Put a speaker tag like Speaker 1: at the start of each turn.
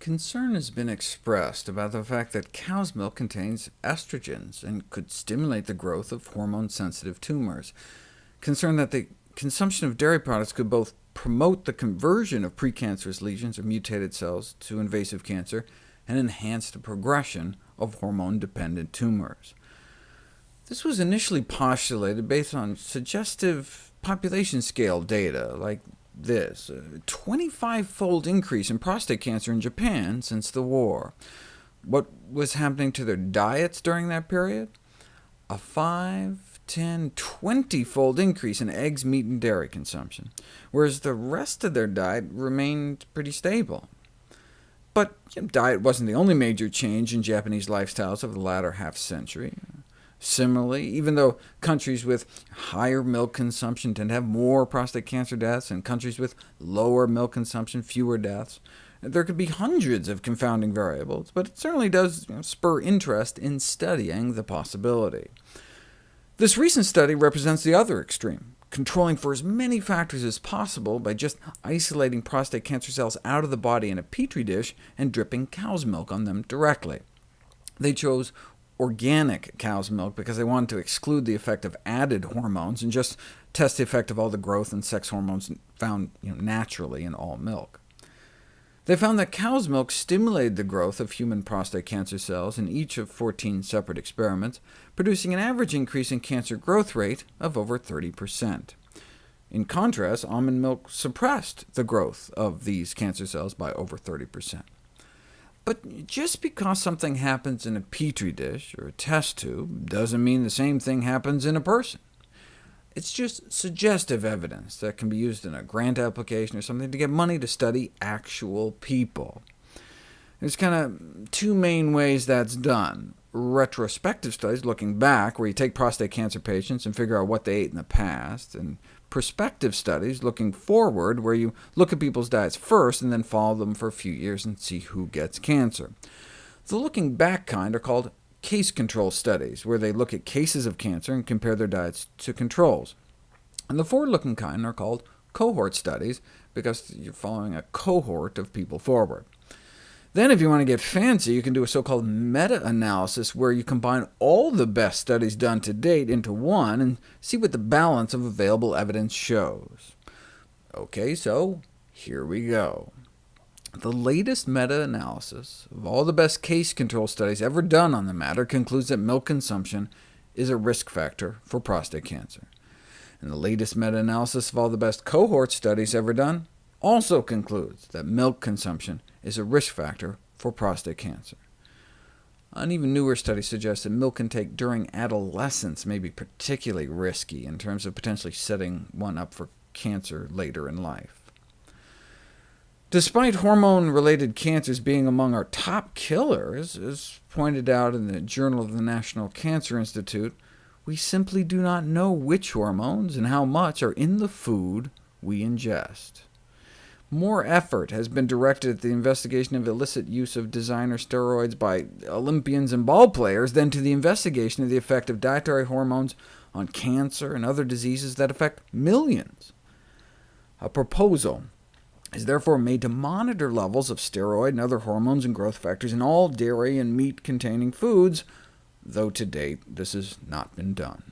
Speaker 1: Concern has been expressed about the fact that cow's milk contains estrogens and could stimulate the growth of hormone-sensitive tumors. Concern that the consumption of dairy products could both promote the conversion of precancerous lesions or mutated cells to invasive cancer, and enhance the progression of hormone-dependent tumors. This was initially postulated based on suggestive population scale data, like this: a 25-fold increase in prostate cancer in Japan since the war. What was happening to their diets during that period? A 5, 10, 20-fold increase in eggs, meat, and dairy consumption, whereas the rest of their diet remained pretty stable. But diet wasn't the only major change in Japanese lifestyles over the latter half-century. Similarly, even though countries with higher milk consumption tend to have more prostate cancer deaths, and countries with lower milk consumption fewer deaths, there could be hundreds of confounding variables, but it certainly does spur interest in studying the possibility. This recent study represents the other extreme, controlling for as many factors as possible by just isolating prostate cancer cells out of the body in a petri dish and dripping cow's milk on them directly. They chose organic cow's milk because they wanted to exclude the effect of added hormones and just test the effect of all the growth and sex hormones found naturally in all milk. They found that cow's milk stimulated the growth of human prostate cancer cells in each of 14 separate experiments, producing an average increase in cancer growth rate of over 30%. In contrast, almond milk suppressed the growth of these cancer cells by over 30%. But just because something happens in a petri dish or a test tube doesn't mean the same thing happens in a person. It's just suggestive evidence that can be used in a grant application or something to get money to study actual people. There's kind of two main ways that's done: retrospective studies, looking back, where you take prostate cancer patients and figure out what they ate in the past, and prospective studies, looking forward, where you look at people's diets first and then follow them for a few years and see who gets cancer. The looking back kind are called case control studies, where they look at cases of cancer and compare their diets to controls. And the forward-looking kind are called cohort studies, because you're following a cohort of people forward. Then, if you want to get fancy, you can do a so-called meta-analysis, where you combine all the best studies done to date into one and see what the balance of available evidence shows. OK, so here we go. The latest meta-analysis of all the best case control studies ever done on the matter concludes that milk consumption is a risk factor for prostate cancer. And the latest meta-analysis of all the best cohort studies ever done also concludes that milk consumption is a risk factor for prostate cancer. An even newer study suggests that milk intake during adolescence may be particularly risky in terms of potentially setting one up for cancer later in life. Despite hormone-related cancers being among our top killers, as pointed out in the Journal of the National Cancer Institute, we simply do not know which hormones and how much are in the food we ingest. More effort has been directed at the investigation of illicit use of designer steroids by Olympians and ball players than to the investigation of the effect of dietary hormones on cancer and other diseases that affect millions. A proposal is therefore made to monitor levels of steroid and other hormones and growth factors in all dairy and meat-containing foods, though to date this has not been done.